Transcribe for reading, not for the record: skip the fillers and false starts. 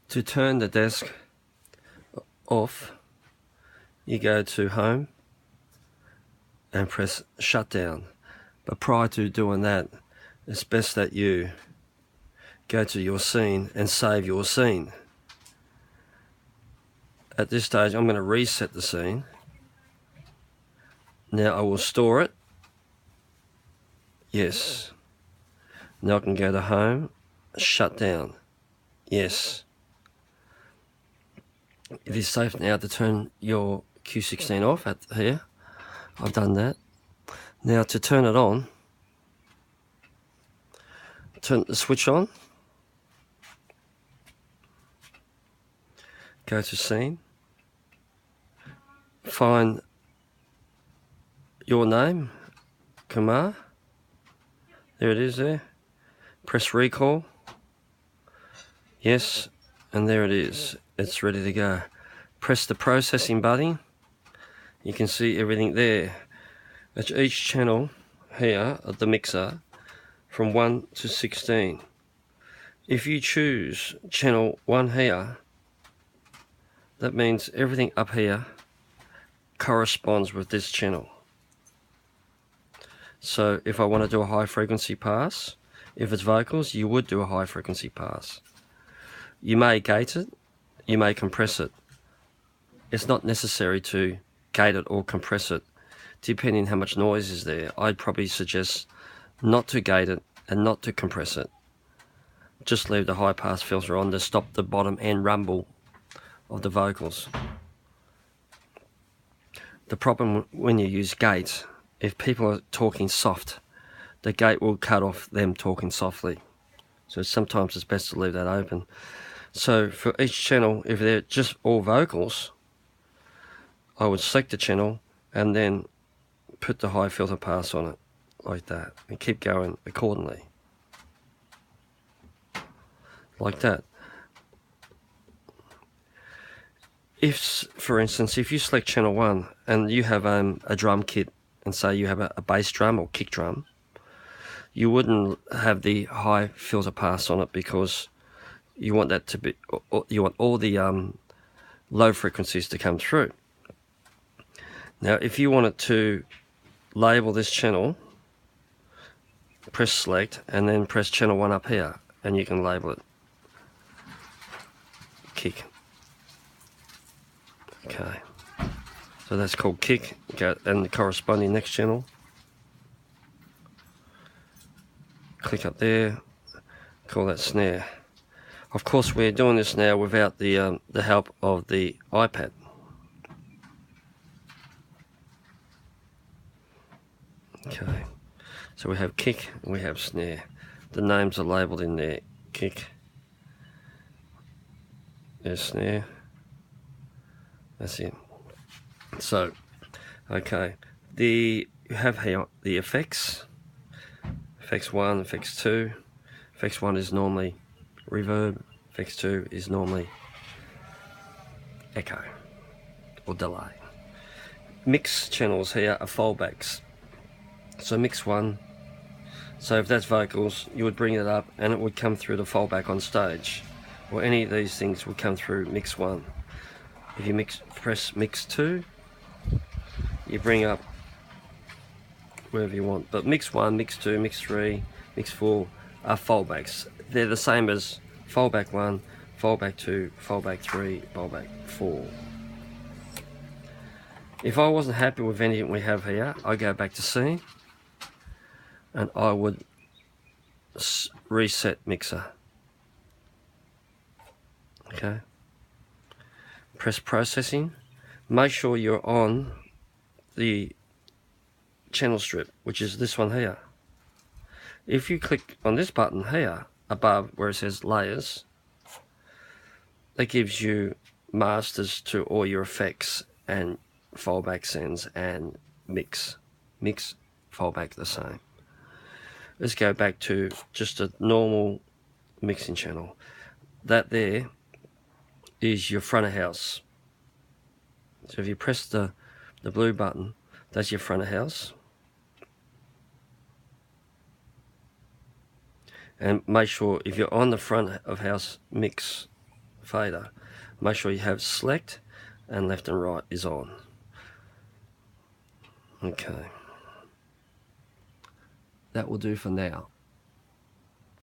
To turn the desk off, you go to home and press shutdown. But prior to doing that, it's best that you go to your scene and save your scene. At this stage, I'm going to reset the scene. Now I will store it. Yes. Now I can go to home, shut down. Yes. It is safe now to turn your Q16 off at here. I've done that. Now to turn it on, turn the switch on, go to scene, find your name, Kumar, there it is there, press recall, yes, and there it is, it's ready to go. Press the processing button, you can see everything there. It's each channel here of the mixer from 1 to 16. If you choose channel 1 here, that means everything up here corresponds with this channel. So if I want to do a high frequency pass, if it's vocals, you would do a high frequency pass. You may gate it, you may compress it. It's not necessary to gate it or compress it, depending how much noise is there. I'd probably suggest not to gate it and not to compress it. Just leave the high pass filter on to stop the bottom end rumble of the vocals. The problem when you use gates, if people are talking soft, the gate will cut off them talking softly. So sometimes it's best to leave that open. So for each channel, if they're just all vocals, I would select the channel and then put the high filter pass on it, like that, and keep going accordingly. Like that. If, for instance, if you select channel 1 and you have a drum kit, and say you have a bass drum or kick drum, you wouldn't have the high filter pass on it because you want that to be, you want all the low frequencies to come through. Now, if you wanted to label this channel, press select and then press channel 1 up here, and you can label it kick. Okay, so that's called kick, and the corresponding next channel. Click up there, call that snare. Of course, we're doing this now without the help of the iPad. Okay, so we have kick and we have snare. The names are labelled in there. Kick, there's snare. That's it. So, okay, you have here the effects. Effects 1, effects 2. Effects 1 is normally reverb. Effects 2 is normally echo or delay. Mix channels here are fallbacks. So mix 1. So if that's vocals, you would bring it up and it would come through the fallback on stage. Or any of these things would come through mix 1. If you press mix 2, you bring up wherever you want. But mix 1, mix 2, mix 3, mix 4 are fallbacks. They're the same as fallback 1, fallback 2, fallback 3, fallback 4. If I wasn't happy with anything we have here, I go back to scene and I would reset mixer. Okay. Press processing. Make sure you're on the channel strip, which is this one here. If you click on this button here above where it says layers, that gives you masters to all your effects and fallback sends and mix, fallback the same. Let's go back to just a normal mixing channel. That there is your front of house. So if you press the blue button, that's your front of house. And make sure if you're on the front of house mix fader. Make sure you have select and left and right is on. Okay. That will do for now.